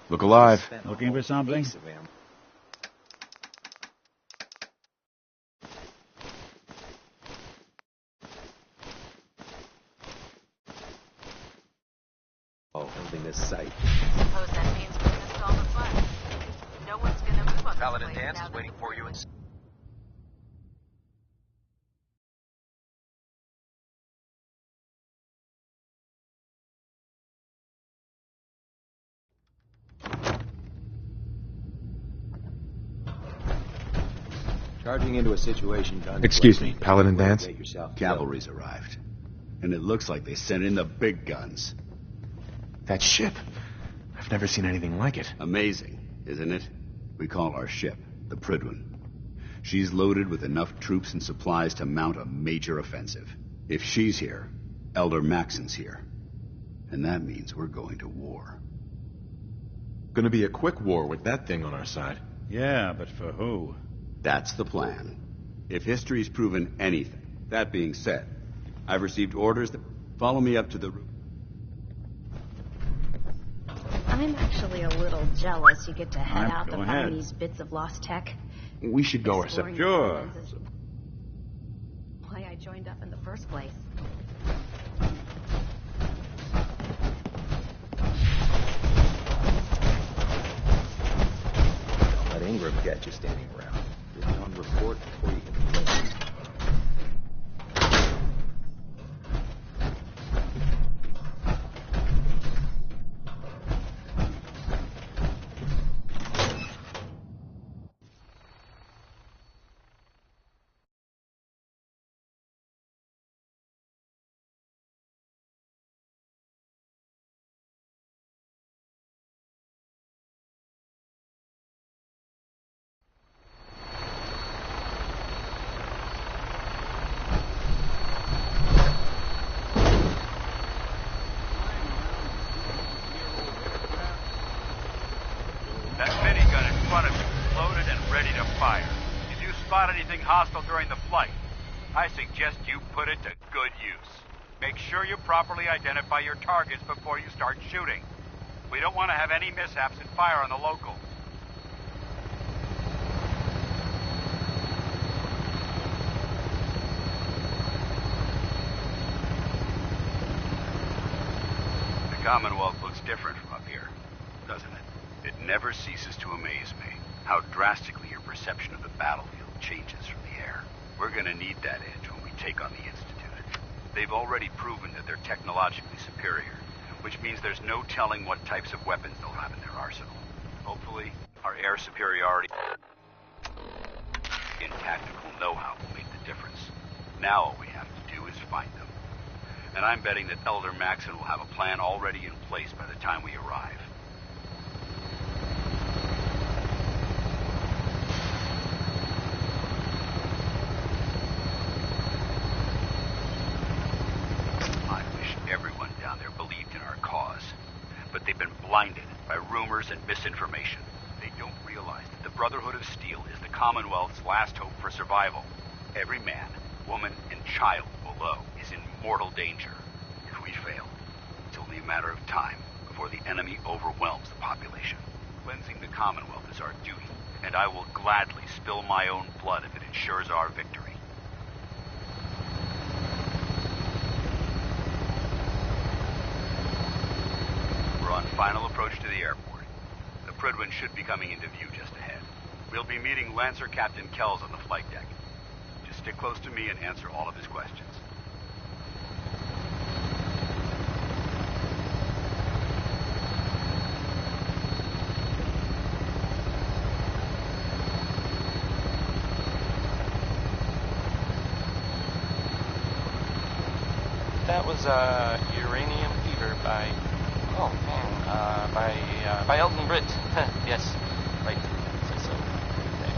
Look alive. Looking for something? Holding this site. Suppose that means we missed all the fun. No one's gonna move on Paladin this place Dance now is that waiting for you in... Charging into a situation... Excuse me, Paladin Dance? Cavalry's arrived. And it looks like they sent in the big guns. That ship. I've never seen anything like it. Amazing, isn't it? We call our ship the Prydwen. She's loaded with enough troops and supplies to mount a major offensive. If she's here, Elder Maxon's here. And that means we're going to war. Gonna be a quick war with that thing on our side. Yeah, but for who? That's the plan. If history's proven anything. That being said, I've received orders that follow me up to the roof. I'm actually a little jealous you get to head out go to ahead. find these bits of lost tech. We should go Exploring ourselves. Sure. the ruins is why I joined up in the first place. Don't let Ingram get you standing around. Get on report before you can play. That minigun in front of you is loaded and ready to fire. If you spot anything hostile during the flight, I suggest you put it to good use. Make sure you properly identify your targets before you start shooting. We don't want to have any mishaps and fire on the locals. The Commonwealth looks different from up here, doesn't it? It never ceases to amaze me how drastically your perception of the battlefield changes from the air. We're gonna need that edge when we take on the Institute. They've already proven that they're technologically superior, which means there's no telling what types of weapons they'll have in their arsenal. Hopefully, our air superiority in tactical know-how will make the difference. Now all we have to do is find them. And I'm betting that Elder Maxon will have a plan already in place by the time we arrive. I wish everyone down there believed in our cause. But they've been blinded by rumors and misinformation. They don't realize that the Brotherhood of Steel is the Commonwealth's last hope for survival. Every man, woman, and child below is in mortal danger. If we fail, it's only a matter of time before the enemy overwhelms the population. Cleansing the Commonwealth is our duty, and I will gladly spill my own blood if it ensures our victory. We're on final approach to the airport. The Prydwen should be coming into view just ahead. We'll be meeting Lancer Captain Kells on the flight deck. Just stick close to me and answer all of his questions. That was Uranium Fever by... Oh, man. By Elton Britt. Yes. Right. Says so. There.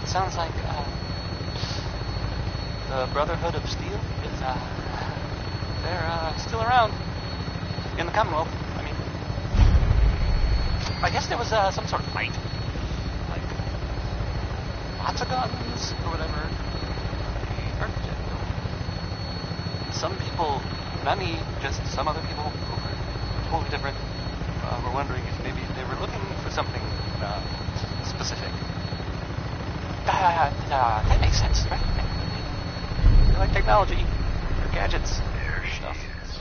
It sounds like, the Brotherhood of Steel is, they're, still around. In the Commonwealth. I guess there was some sort of fight. Like, lots lots of guns or whatever. They are genuine. Some people, not me, just some other people who were totally different, were wondering if maybe they were looking for something specific. That makes sense, right? They like technology, or gadgets. There she is.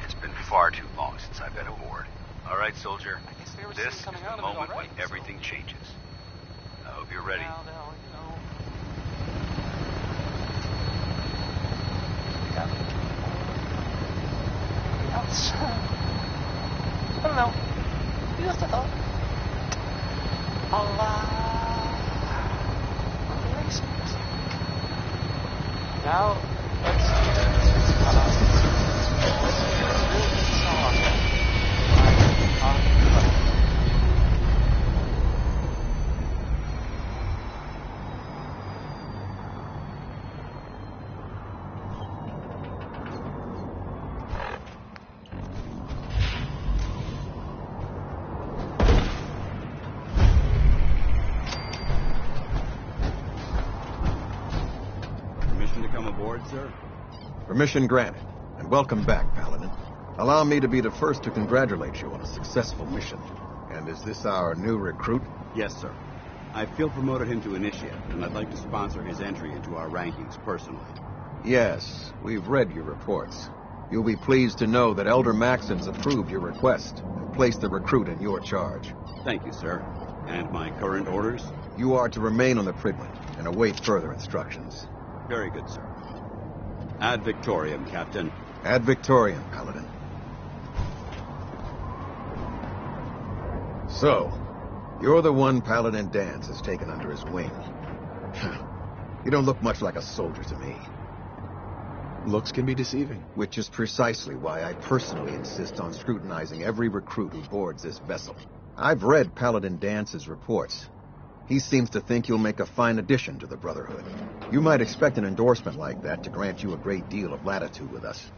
It's been far too long since I've been aboard. All right, soldier. I guess they were This is coming the out of it moment already, when everything changes. I hope you're ready. Well, you know. We got anything else? I don't know. Just a thought. Erase music. Now, let's hear this song. Permission to come aboard, sir? Permission granted, and welcome back, Paladin. Allow me to be the first to congratulate you on a successful mission. And is this our new recruit? Yes, sir. I feel promoted him to initiate, and I'd like to sponsor his entry into our rankings personally. Yes, we've read your reports. You'll be pleased to know that Elder Maxon's approved your request and placed the recruit in your charge. Thank you, sir. And my current orders? You are to remain on the Prydwen and await further instructions. Very good, sir. Ad Victoriam, Captain. Ad Victoriam, Paladin. So, you're the one Paladin Danse has taken under his wing. You don't look much like a soldier to me. Looks can be deceiving. Which is precisely why I personally insist on scrutinizing every recruit who boards this vessel. I've read Paladin Dance's reports. He seems to think you'll make a fine addition to the Brotherhood. You might expect an endorsement like that to grant you a great deal of latitude with us.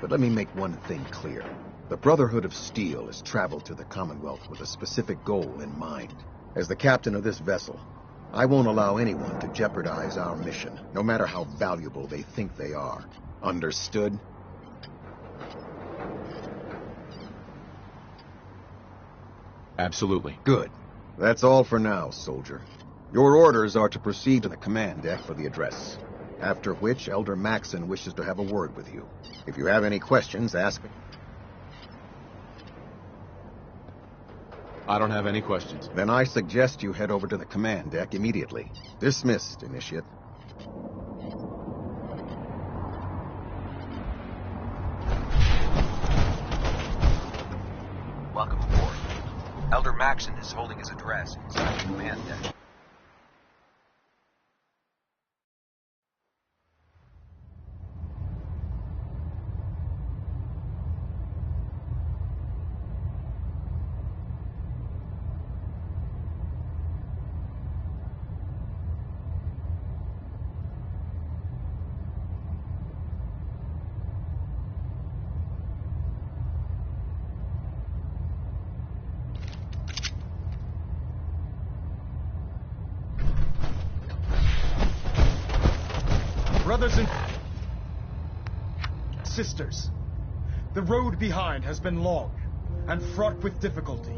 But let me make one thing clear. The Brotherhood of Steel has traveled to the Commonwealth with a specific goal in mind. As the captain of this vessel, I won't allow anyone to jeopardize our mission, no matter how valuable they think they are. Understood? Absolutely. Good. That's all for now, soldier. Your orders are to proceed to the command deck for the address. After which, Elder Maxon wishes to have a word with you. If you have any questions, ask me. I don't have any questions. Then I suggest you head over to the command deck immediately. Dismissed, Initiate. Welcome aboard. Elder Maxon is holding his address inside the command deck. Brothers and sisters, the road behind has been long and fraught with difficulty.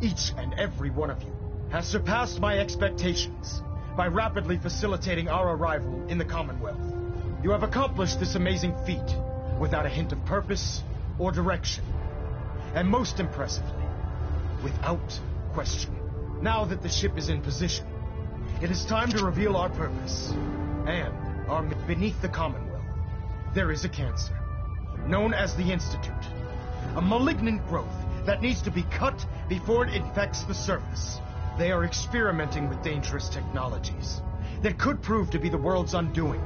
Each and every one of you has surpassed my expectations by rapidly facilitating our arrival in the Commonwealth. You have accomplished this amazing feat without a hint of purpose or direction, and most impressively, without question. Now that the ship is in position, it is time to reveal our purpose. And beneath the Commonwealth, there is a cancer, known as the Institute. A malignant growth that needs to be cut before it infects the surface. They are experimenting with dangerous technologies that could prove to be the world's undoing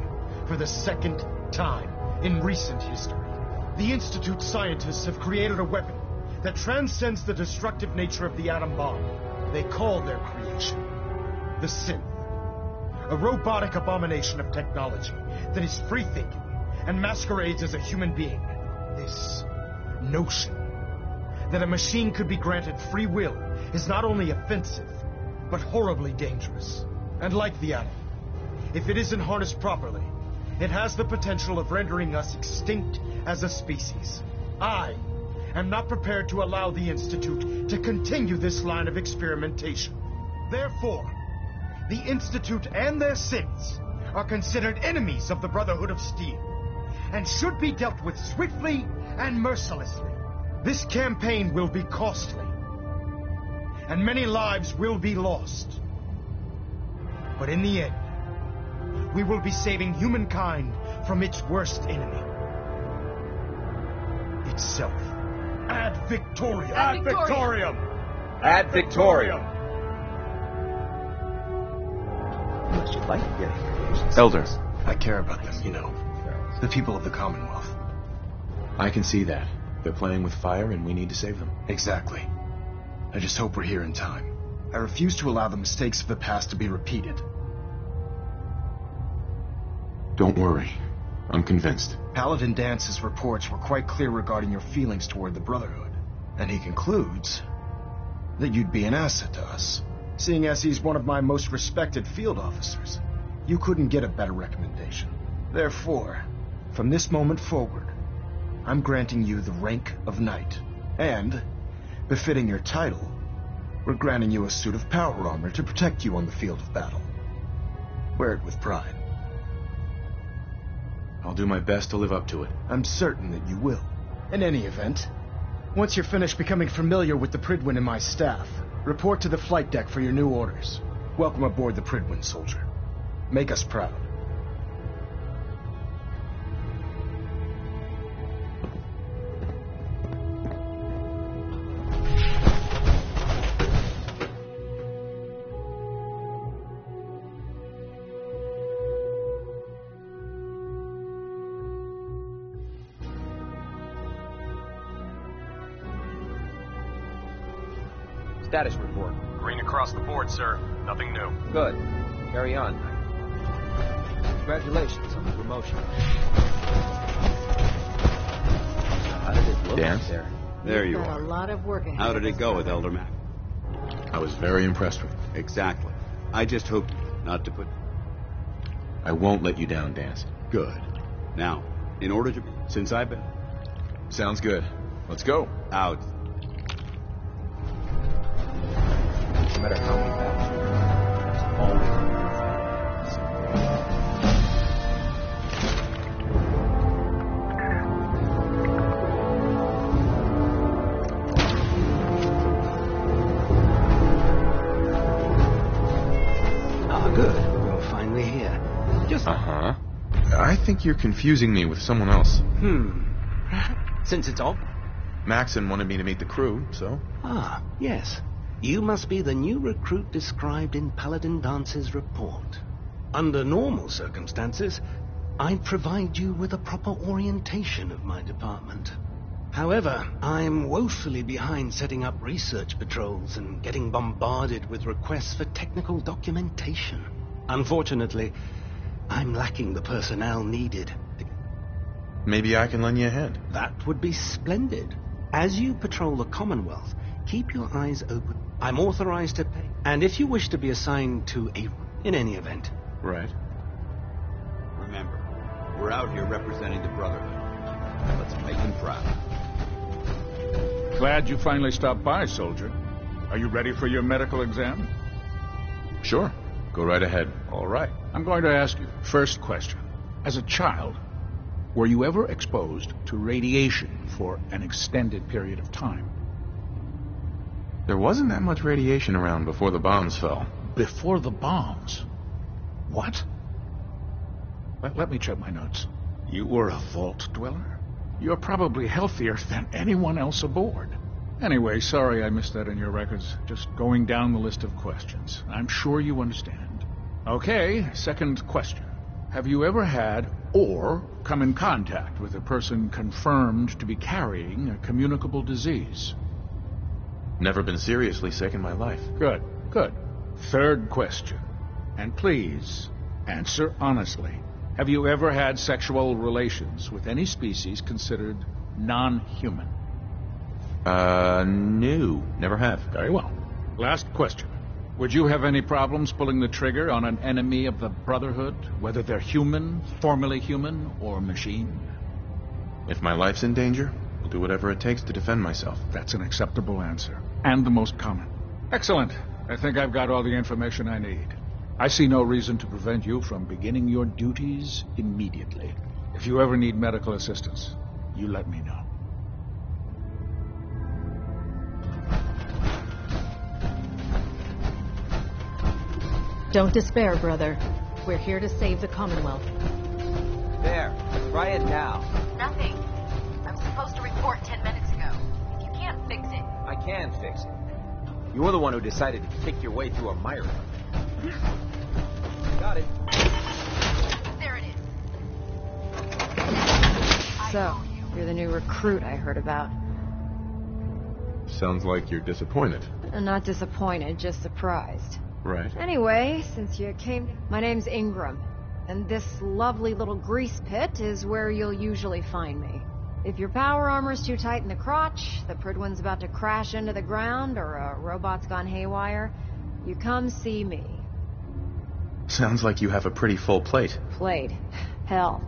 for the second time in recent history. The Institute scientists have created a weapon that transcends the destructive nature of the atom bomb. They call their creation the Synth. A robotic abomination of technology that is free-thinking and masquerades as a human being. This notion that a machine could be granted free will is not only offensive, but horribly dangerous. And like the atom, if it isn't harnessed properly, it has the potential of rendering us extinct as a species. I am not prepared to allow the Institute to continue this line of experimentation. Therefore, the Institute and their sins are considered enemies of the Brotherhood of Steel, and should be dealt with swiftly and mercilessly. This campaign will be costly, and many lives will be lost. But in the end, we will be saving humankind from its worst enemy. Itself. Ad Victoriam! Ad Victoriam! Ad Victoriam! Unless you'd like to get creations. Elder, I care about them, you know. The people of the Commonwealth. I can see that. They're playing with fire and we need to save them. Exactly. I just hope we're here in time. I refuse to allow the mistakes of the past to be repeated. Don't worry. I'm convinced. Paladin Dance's reports were quite clear regarding your feelings toward the Brotherhood. And he concludes that you'd be an asset to us. Seeing as he's one of my most respected field officers, you couldn't get a better recommendation. Therefore, from this moment forward, I'm granting you the rank of Knight. And, befitting your title, we're granting you a suit of power armor to protect you on the field of battle. Wear it with pride. I'll do my best to live up to it. I'm certain that you will. In any event, once you're finished becoming familiar with the Prydwen and my staff, report to the flight deck for your new orders. Welcome aboard the Prydwen, soldier. Make us proud. Status report. Green across the board, sir. Nothing new. Good. Carry on. Congratulations on the promotion. How did it look Dance? there? There you Got are. a lot of work ahead How of did it us, go with Elder. Elder Mac? I was very impressed with you. Exactly. I just hoped not to put... I won't let you down, Dance. Good. Now, in order to... Since I've been... Sounds good. Let's go. out... No matter how many battles we have, there's always good. You're finally here. Just... Uh-huh. I think you're confusing me with someone else. Since it's all... Maxon wanted me to meet the crew, so... Ah, yes. You must be the new recruit described in Paladin Dance's report. Under normal circumstances, I'd provide you with a proper orientation of my department. However, I'm woefully behind setting up research patrols and getting bombarded with requests for technical documentation. Unfortunately, I'm lacking the personnel needed. Maybe I can lend you a hand. That would be splendid. As you patrol the Commonwealth, keep your eyes open. I'm authorized to pay. And if you wish to be assigned to a... in any event. Right. Remember, we're out here representing the Brotherhood. Let's make them proud. Glad you finally stopped by, soldier. Are you ready for your medical exam? Sure. Go right ahead. All right. I'm going to ask you. First question. As a child, were you ever exposed to radiation for an extended period of time? There wasn't that much radiation around before the bombs fell. Before the bombs? What? Let me check my notes. You were a vault dweller? You're probably healthier than anyone else aboard. Anyway, sorry I missed that in your records. Just going down the list of questions. I'm sure you understand. Okay, second question. Have you ever had or come in contact with a person confirmed to be carrying a communicable disease? Never been seriously sick in my life. Good, good. Third question. And please, answer honestly. Have you ever had sexual relations with any species considered non-human? No. Never have. Very well. Last question. Would you have any problems pulling the trigger on an enemy of the Brotherhood, whether they're human, formerly human, or machine? If my life's in danger, I'll do whatever it takes to defend myself. That's an acceptable answer, and the most common. Excellent. I think I've got all the information I need. I see no reason to prevent you from beginning your duties immediately. If you ever need medical assistance, you let me know. Don't despair, brother. We're here to save the Commonwealth. There. Try it now. Nothing. I'm supposed to report 10 minutes ago. You can't fix it. I can fix it. You're the one who decided to kick your way through a mire. Got it. There it is. So, you're the new recruit I heard about. Sounds like you're disappointed. Not disappointed, just surprised. Right. Anyway, since you came... My name's Ingram, and this lovely little grease pit is where you'll usually find me. If your power armor's too tight in the crotch, the Pridwin's about to crash into the ground, or a robot's gone haywire, you come see me. Sounds like you have a pretty full plate. Plate? Hell,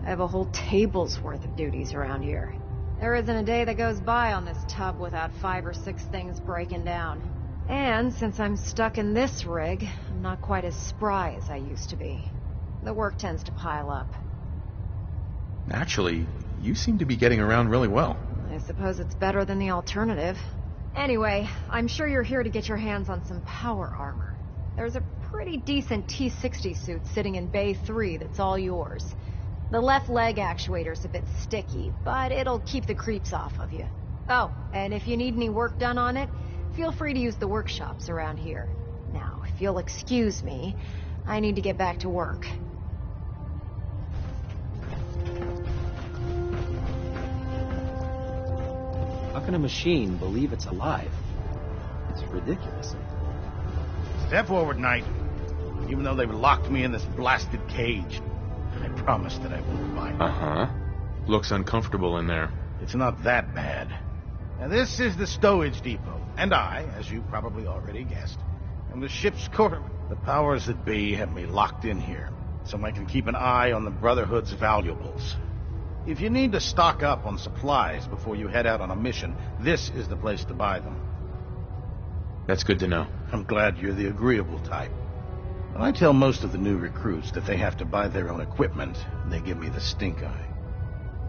I have a whole table's worth of duties around here. There isn't a day that goes by on this tub without 5 or 6 things breaking down. And since I'm stuck in this rig, I'm not quite as spry as I used to be. The work tends to pile up. Actually, you seem to be getting around really well. I suppose it's better than the alternative. Anyway, I'm sure you're here to get your hands on some power armor. There's a pretty decent T-60 suit sitting in Bay 3 that's all yours. The left leg actuator's a bit sticky, but it'll keep the creeps off of you. Oh, and if you need any work done on it, feel free to use the workshops around here. Now, if you'll excuse me, I need to get back to work. How can a machine believe it's alive? It's ridiculous. Step forward, Knight. Even though they've locked me in this blasted cage, I promised that I wouldn't mind. Uh-huh. Looks uncomfortable in there. It's not that bad. Now, this is the stowage depot, and I, as you probably already guessed, am the ship's quarterman. The powers that be have me locked in here, so I can keep an eye on the Brotherhood's valuables. If you need to stock up on supplies before you head out on a mission, this is the place to buy them. That's good to know. I'm glad you're the agreeable type. When I tell most of the new recruits that they have to buy their own equipment, they give me the stink eye.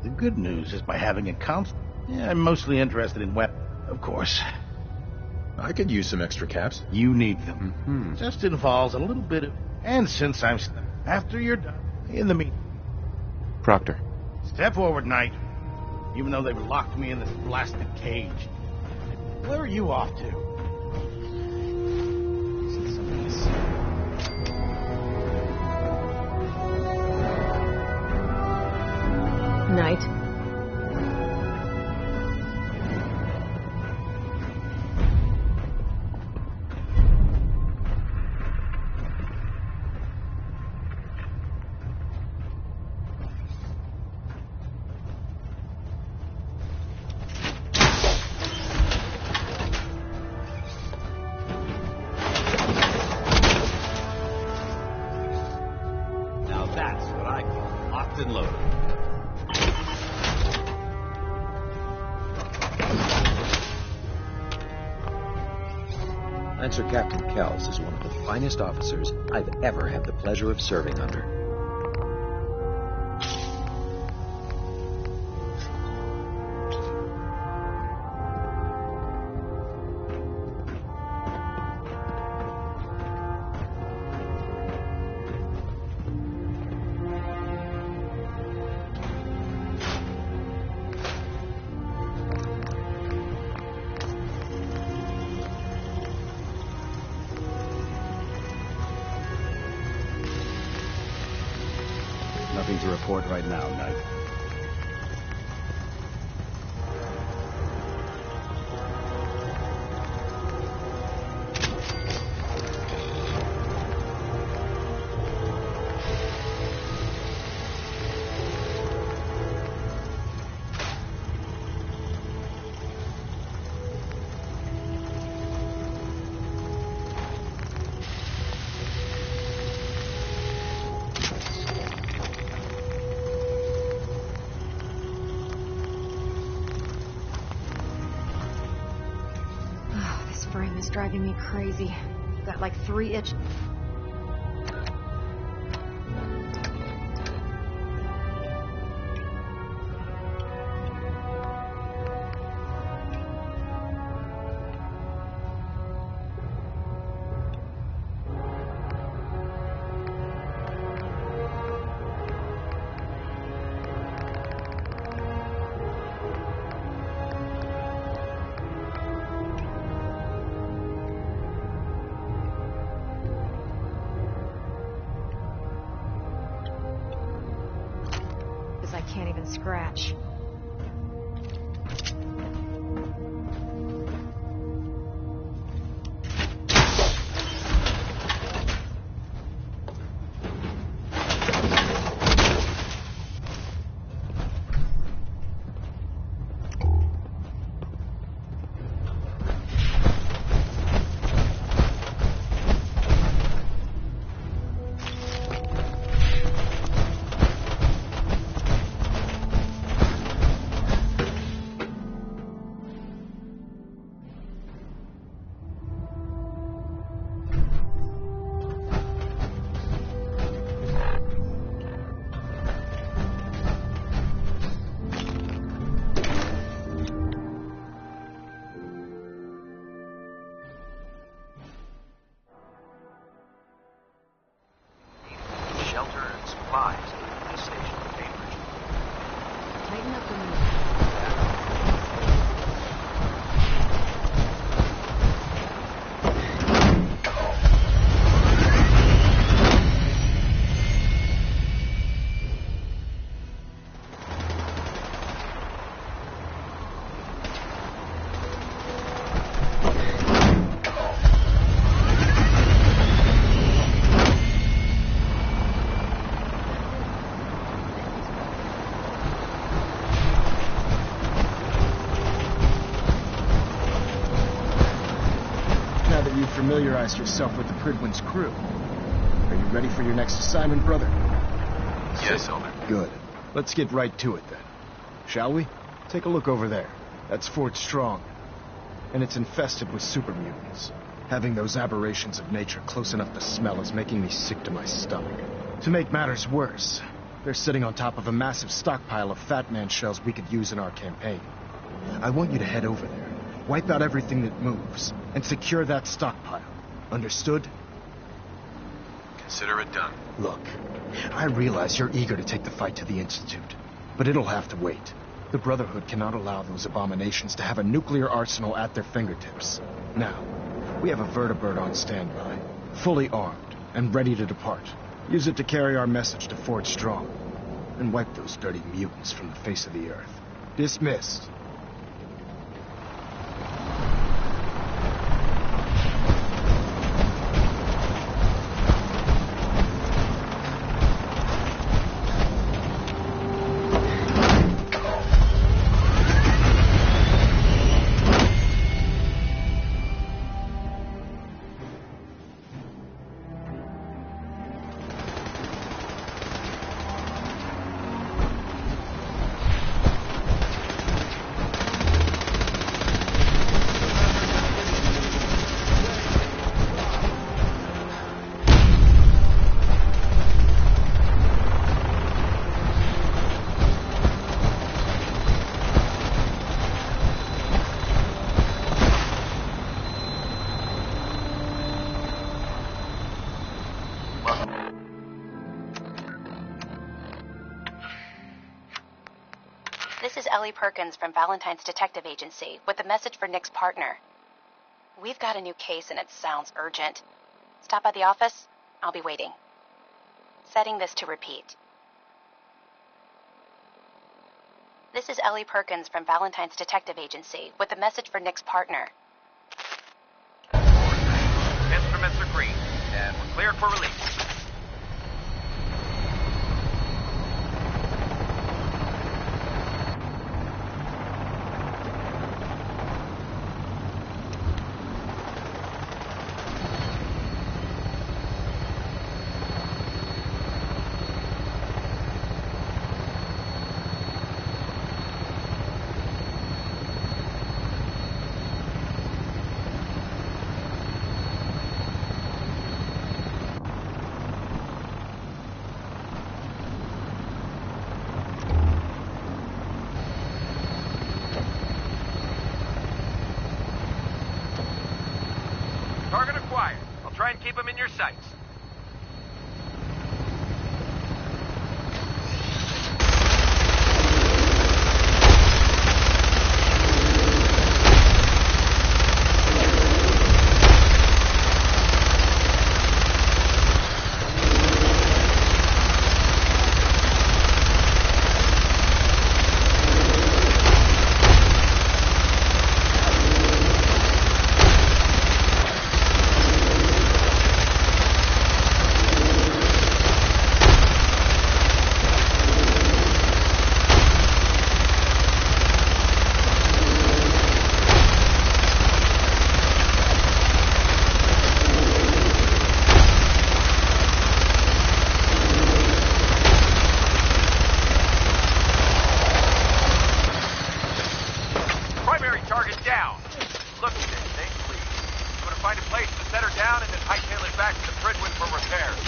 The good news is by having a constant... Yeah, I'm mostly interested in weapons, of course. I could use some extra caps. You need them. Mm-hmm. Just involves a little bit of... And since I'm stuck, after you're done, in the meantime... Proctor. Step forward, Knight. Even though they've locked me in this blasted cage. Where are you off to? Knight. Now that's what I call locked and loaded. Lancer Captain Kells is one of the finest officers I've ever had the pleasure of serving under. Nothing to report right now, Knight. is driving me crazy. Got like 3 itch... I can't even scratch. Shelter and supplies at this station in Cambridge. Tighten up the move. Familiarize yourself with the Pridwin's crew. Are you ready for your next assignment, brother? Yes, Elder. Good. Let's get right to it then. Shall we? Take a look over there. That's Fort Strong. And it's infested with super mutants. Having those aberrations of nature close enough to smell is making me sick to my stomach. To make matters worse, they're sitting on top of a massive stockpile of Fat Man shells we could use in our campaign. I want you to head over there. Wipe out everything that moves, and secure that stockpile. Understood? Consider it done. Look, I realize you're eager to take the fight to the Institute, but it'll have to wait. The Brotherhood cannot allow those abominations to have a nuclear arsenal at their fingertips. Now, we have a vertibird on standby, fully armed, and ready to depart. Use it to carry our message to Fort Strong, and wipe those dirty mutants from the face of the earth. Dismissed. This is Ellie Perkins from Valentine's Detective Agency with a message for Nick's partner. We've got a new case and it sounds urgent. Stop by the office. I'll be waiting. Setting this to repeat. This is Ellie Perkins from Valentine's Detective Agency with a message for Nick's partner. Instruments are green, and we're cleared for release. keep them in your sights. Target down. Look at this thing, please. I'm going to find a place to set her down and then hightail it back to the Prydwen for repairs.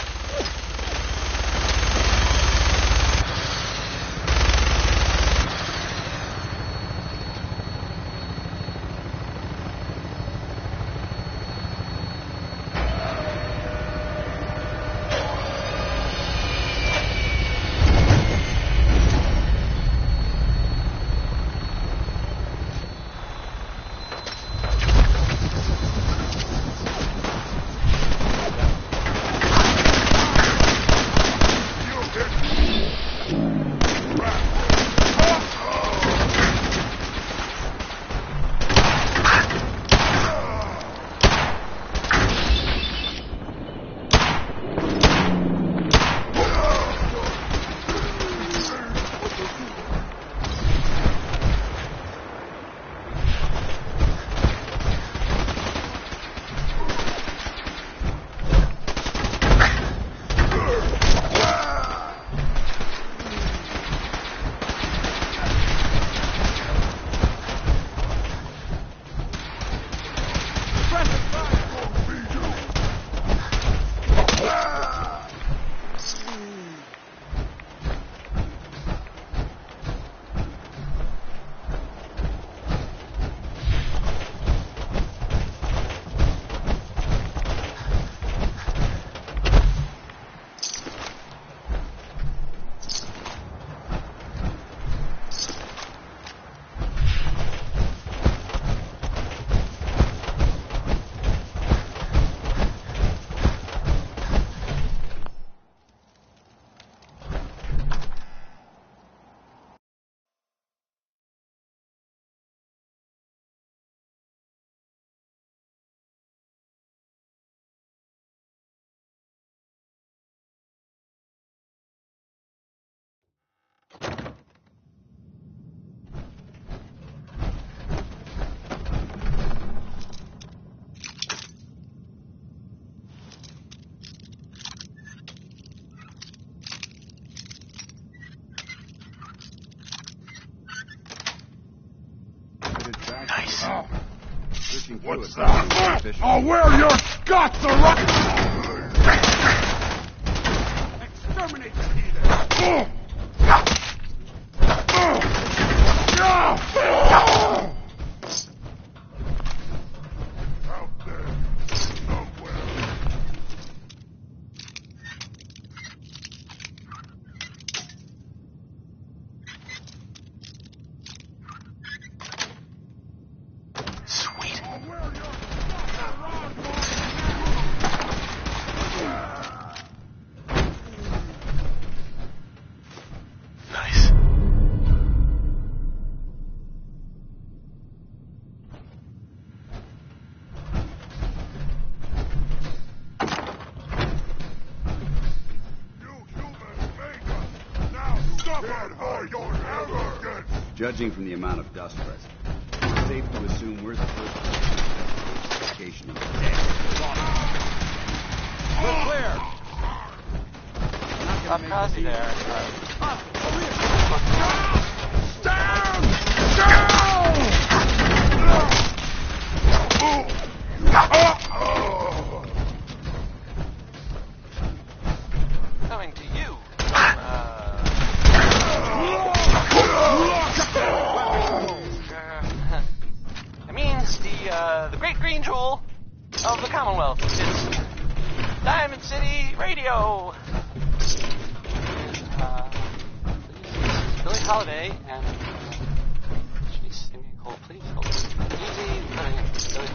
Nice. What's that? I'll wear your guts around! Exterminate the heathen! Out there, somewhere. Sweet. Nice. Judging from the amount of dust present, it's safe to assume we're the first location in the day. We're clear. I'm Kazi there. Down! Coming to you. It means the great green jewel of the Commonwealth. It's City Radio. Billy Holiday and she's singing. Hold, please. Hold. Easy. Billy Holiday.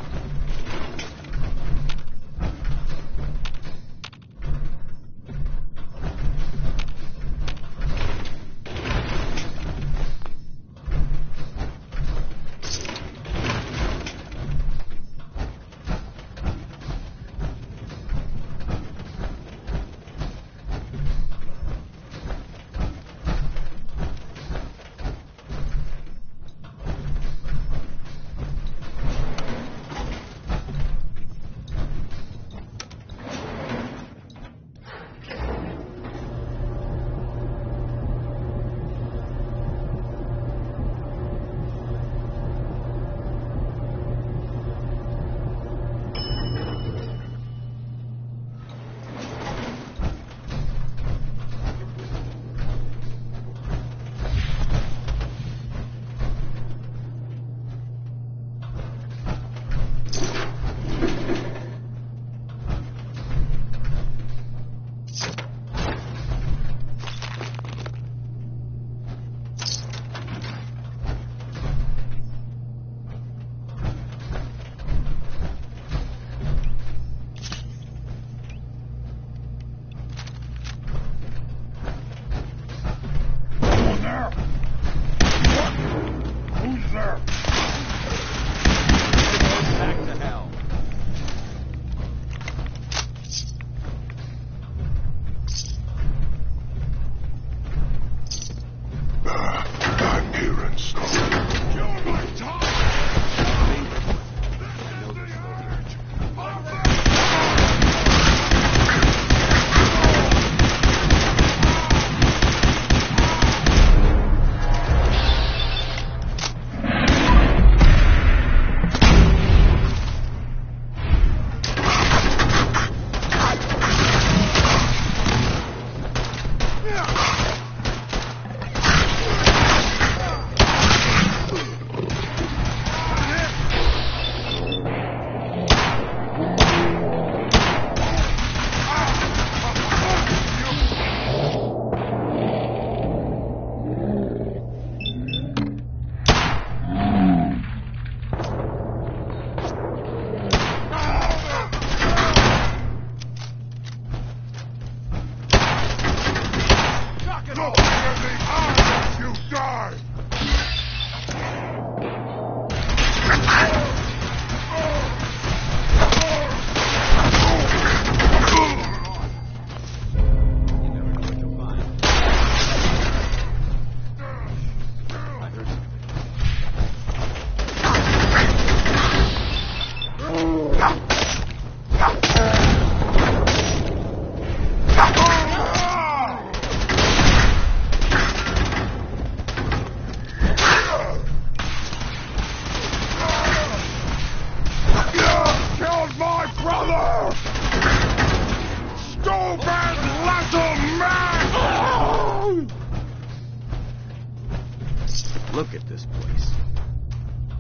Look at this place.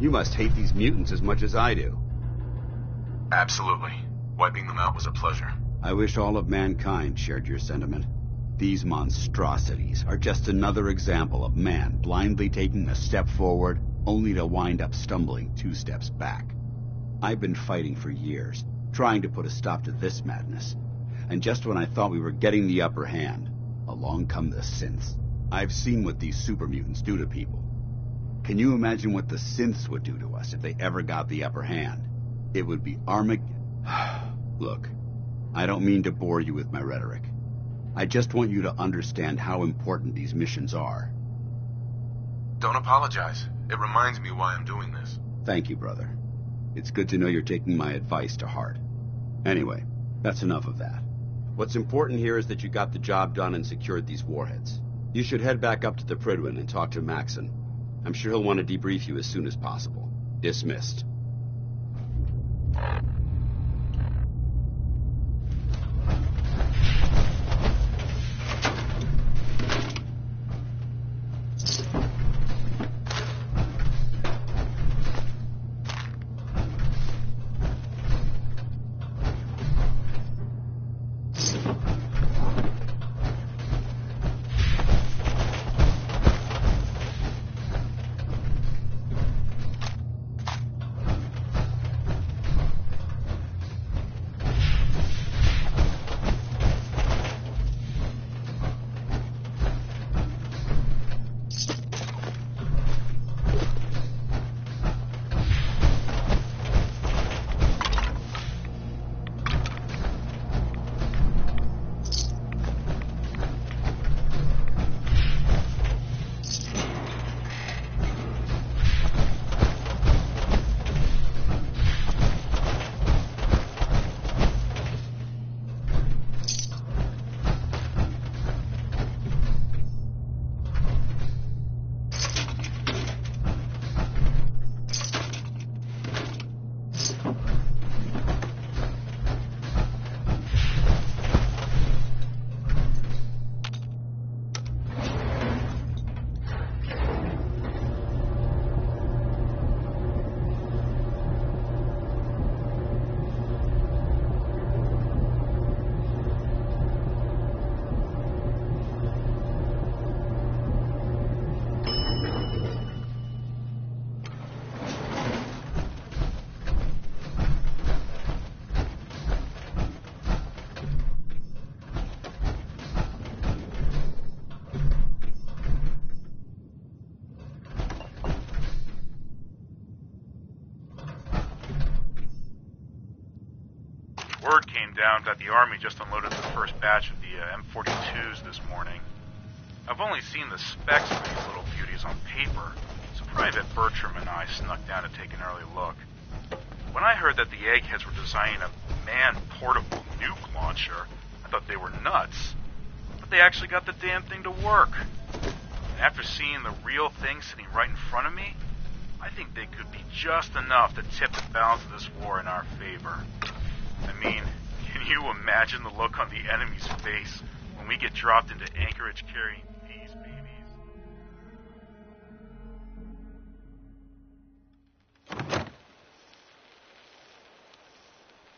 You must hate these mutants as much as I do. Absolutely. Wiping them out was a pleasure. I wish all of mankind shared your sentiment. These monstrosities are just another example of man blindly taking a step forward, only to wind up stumbling 2 steps back. I've been fighting for years, trying to put a stop to this madness. And just when I thought we were getting the upper hand, along come the synths. I've seen what these super mutants do to people. Can you imagine what the synths would do to us if they ever got the upper hand? It would be Armageddon. Look, I don't mean to bore you with my rhetoric. I just want you to understand how important these missions are. Don't apologize. It reminds me why I'm doing this. Thank you, brother. It's good to know you're taking my advice to heart. Anyway, that's enough of that. What's important here is that you got the job done and secured these warheads. You should head back up to the Prydwen and talk to Maxon. I'm sure he'll want to debrief you as soon as possible. Dismissed. Word came down that the Army just unloaded the first batch of the M42s this morning. I've only seen the specs of these little beauties on paper, so Private Bertram and I snuck down to take an early look. When I heard that the eggheads were designing a man-portable nuke launcher, I thought they were nuts. But they actually got the damn thing to work. And after seeing the real thing sitting right in front of me, I think they could be just enough to tip the balance of this war in our favor. I mean, can you imagine the look on the enemy's face when we get dropped into Anchorage carrying these babies?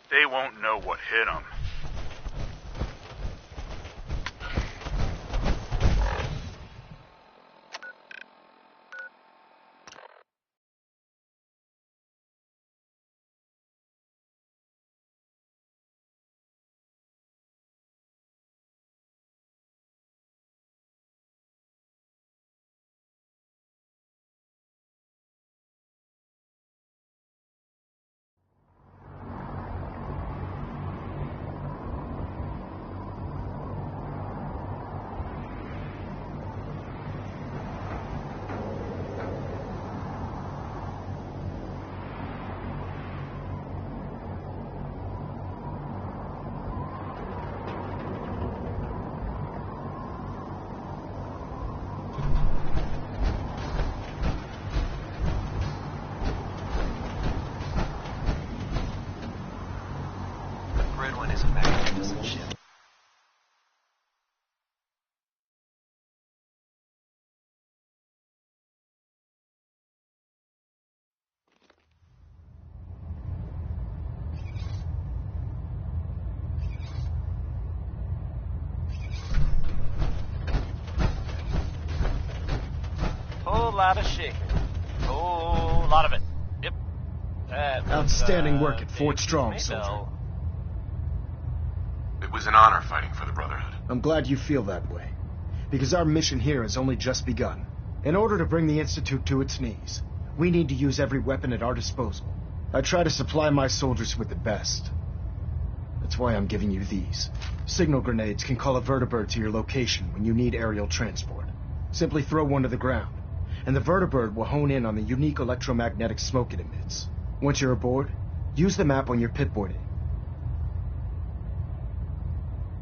They won't know what hit them. Lot of shaking. Oh, lot of it. Yep. Outstanding work at Fort Strong, soldier. It was an honor fighting for the Brotherhood. I'm glad you feel that way, because our mission here has only just begun. In order to bring the Institute to its knees, we need to use every weapon at our disposal. I try to supply my soldiers with the best. That's why I'm giving you these. Signal grenades can call a vertibird to your location when you need aerial transport. Simply throw one to the ground, and the vertibird will hone in on the unique electromagnetic smoke it emits. Once you're aboard, use the map on your Pip-Boy.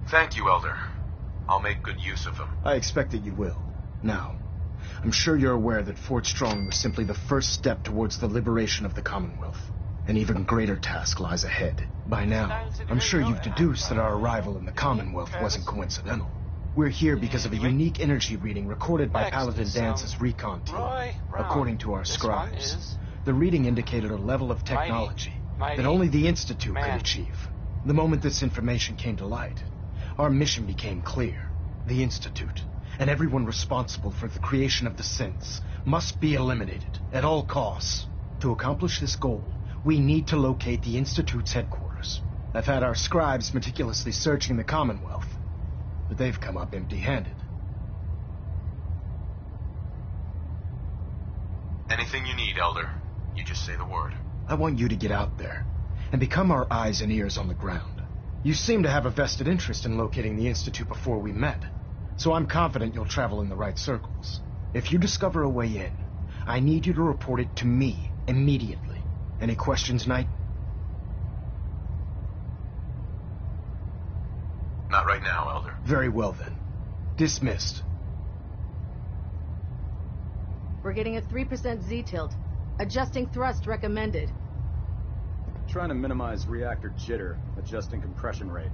Thank you, Elder. I'll make good use of them. I expect that you will. Now, I'm sure you're aware that Fort Strong was simply the first step towards the liberation of the Commonwealth. An even greater task lies ahead. By now, I'm sure you've deduced that our arrival in the Commonwealth wasn't coincidental. We're here because of a unique energy reading recorded by Paladin Dance's recon team. According to our scribes, the reading indicated a level of technology that only the Institute could achieve. The moment this information came to light, our mission became clear. The Institute, and everyone responsible for the creation of the synths, must be eliminated at all costs. To accomplish this goal, we need to locate the Institute's headquarters. I've had our scribes meticulously searching the Commonwealth, but they've come up empty-handed. Anything you need, Elder. You just say the word. I want you to get out there and become our eyes and ears on the ground. You seem to have a vested interest in locating the Institute before we met, so I'm confident you'll travel in the right circles. If you discover a way in, I need you to report it to me immediately. Any questions, Knight? Not right now, Elder. Very well, then. Dismissed. We're getting a 3% Z-tilt. Adjusting thrust recommended. Trying to minimize reactor jitter, adjusting compression rate.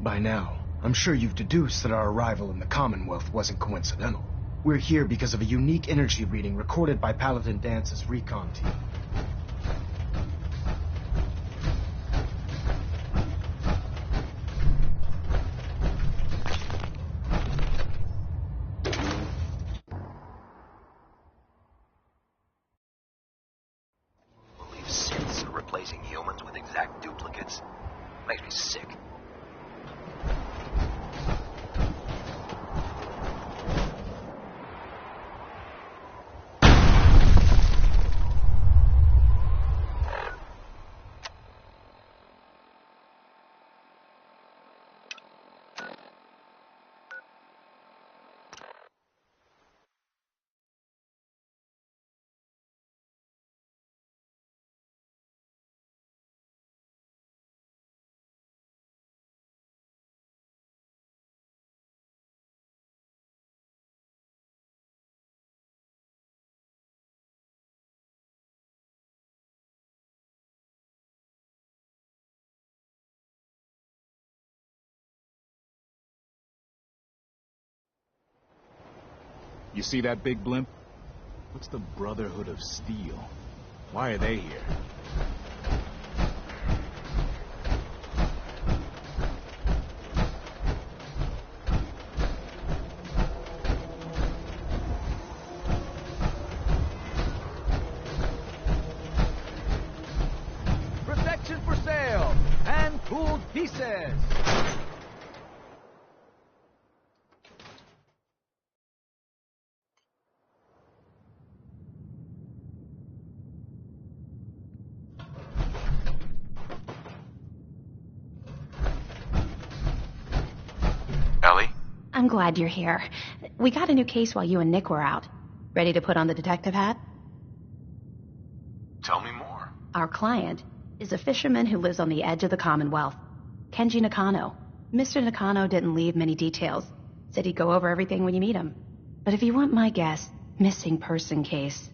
By now, I'm sure you've deduced that our arrival in the Commonwealth wasn't coincidental. We're here because of a unique energy reading recorded by Paladin Dance's recon team. Believe synths are replacing humans with exact duplicates. Makes me sick. You see that big blimp? What's the Brotherhood of Steel? Why are they here? Protection for sale! Hand-tooled pieces! Ellie? I'm glad you're here. We got a new case while you and Nick were out. Ready to put on the detective hat? Tell me more. Our client is a fisherman who lives on the edge of the Commonwealth. Kenji Nakano. Mr. Nakano didn't leave many details. Said he'd go over everything when you meet him. But if you want my guess, missing person case.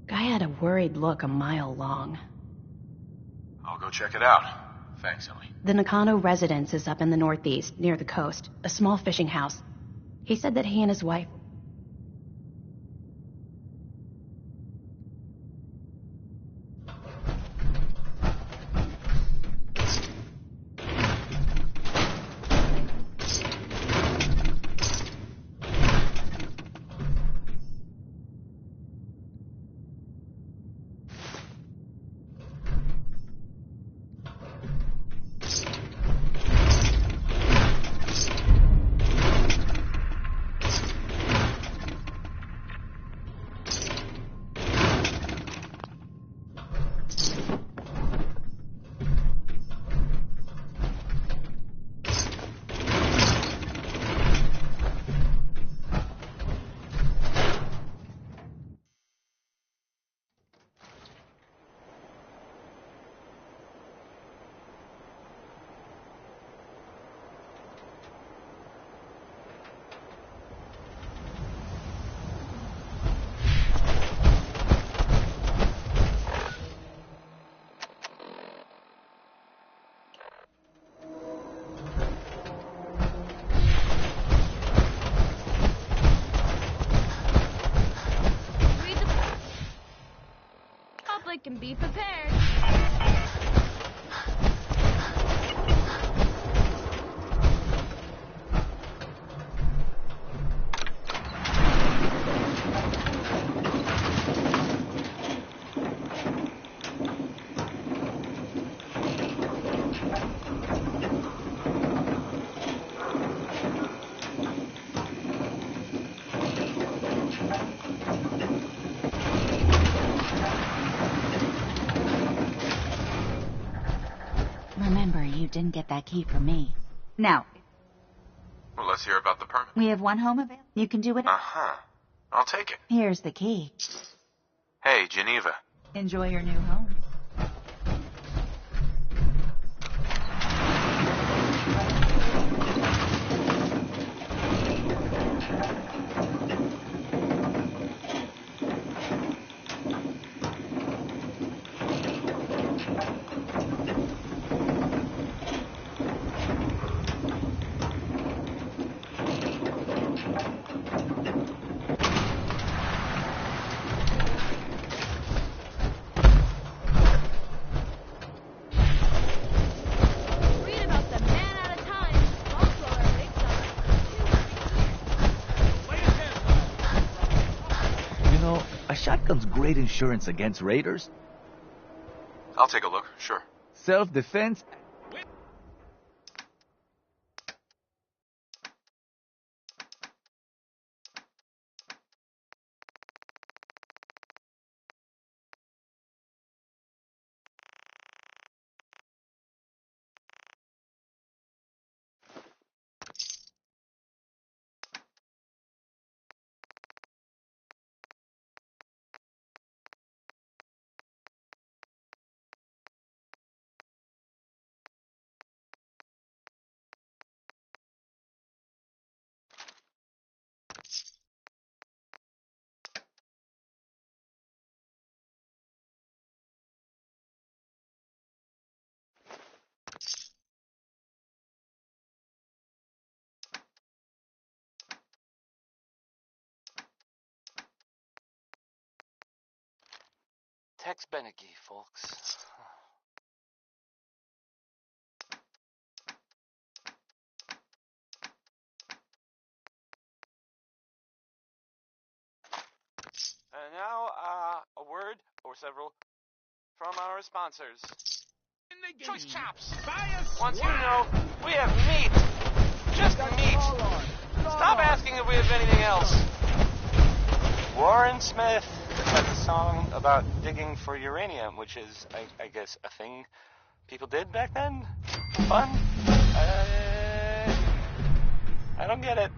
Guy had a worried look a mile long. I'll go check it out. Thanks, Ellie. The Nakano residence is up in the northeast, near the coast. A small fishing house. He said that he and his wife... Can be prepared. Remember, you didn't get that key from me. Now, Well, let's hear about the permit. we have one home available. You can do it. Uh-huh. I'll take it. Here's the key. Hey, Geneva. Enjoy your new home. A shotgun's great insurance against raiders. I'll take a look, sure. Self-defense. Tex Beneke, folks. And now, a word or several from our sponsors. Choice Chops! Want you to know, we have meat! Just meat! Stop asking if we have anything else! Warren Smith has a song about digging for uranium, which is, I guess, a thing people did back then? Fun? I don't get it.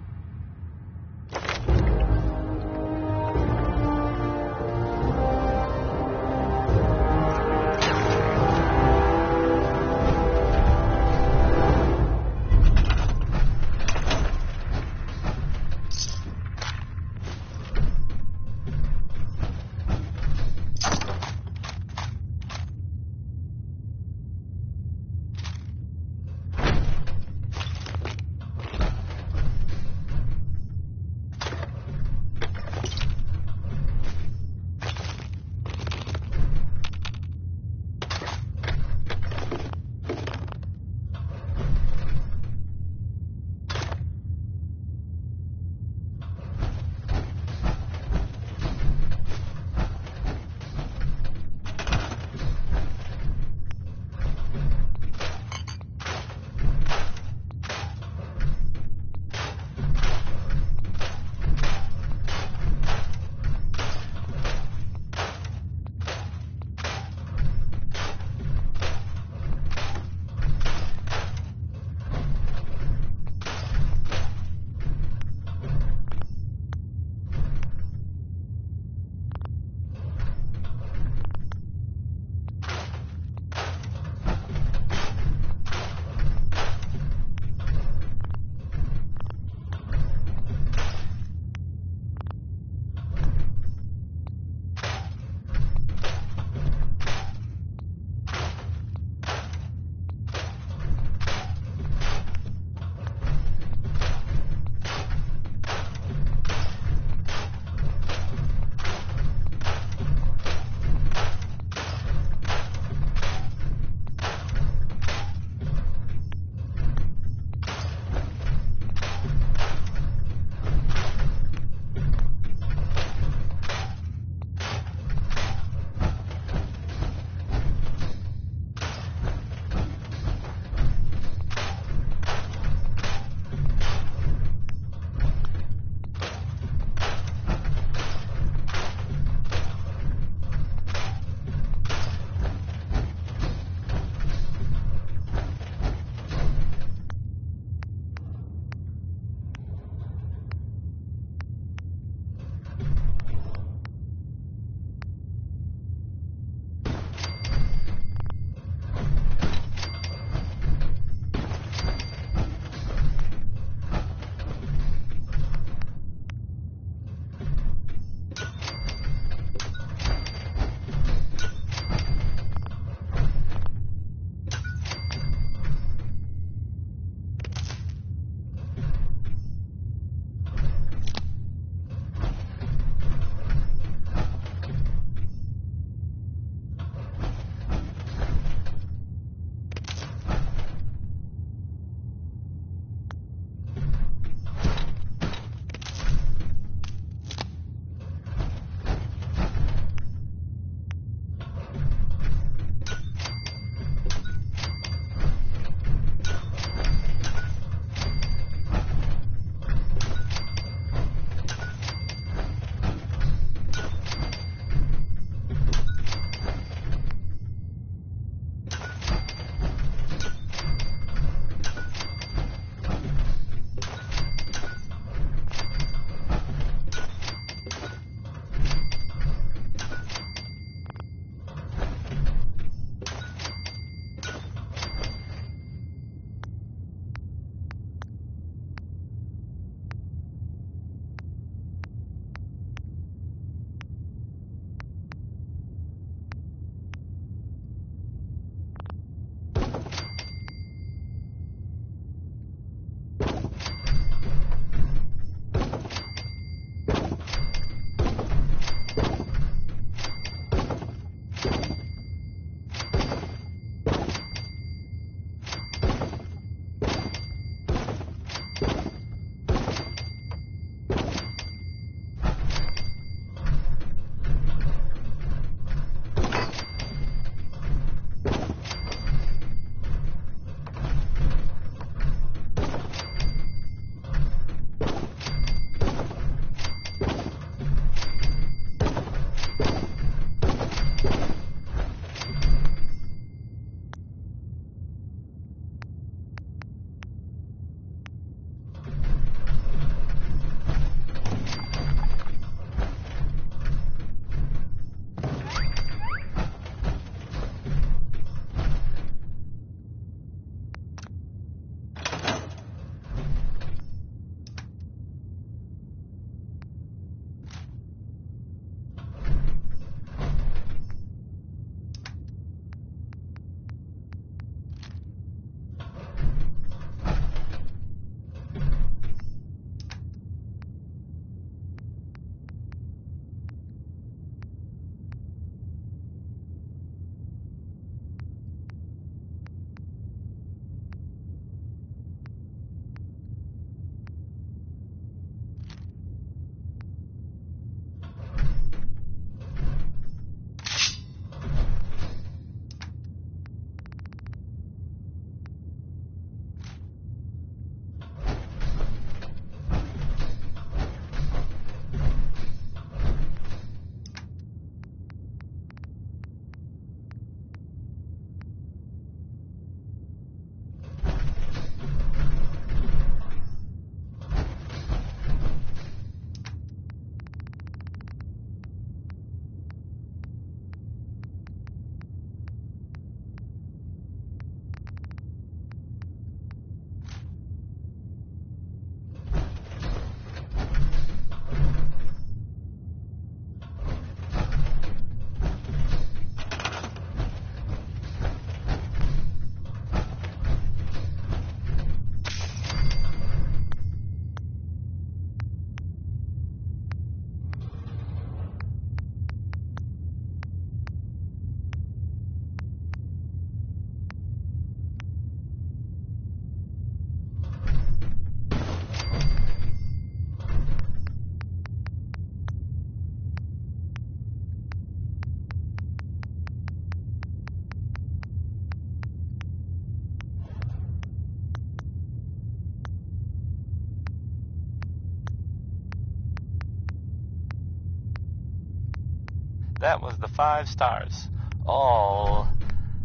That was the 5 stars. All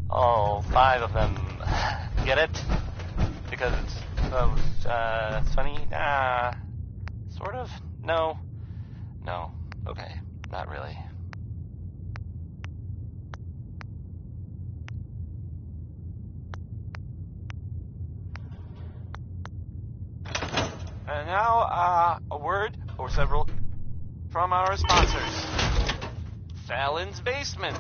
5 of them. Get it? Because it's funny? Sort of? No. Okay, not really. And now, a word or several from our sponsors. Fallon's Basement,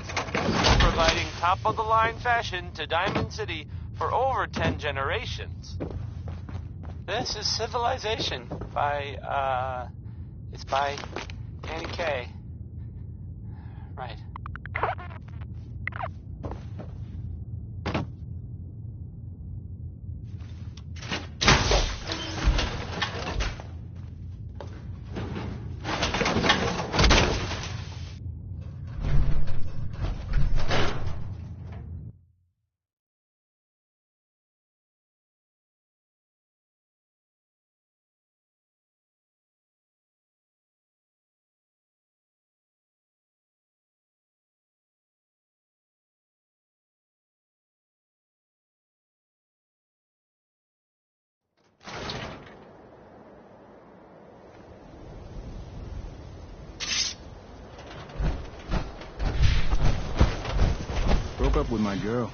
providing top-of-the-line fashion to Diamond City for over 10 generations. This is Civilization by, it's by Danny Kaye. Right. Broke up with my girl.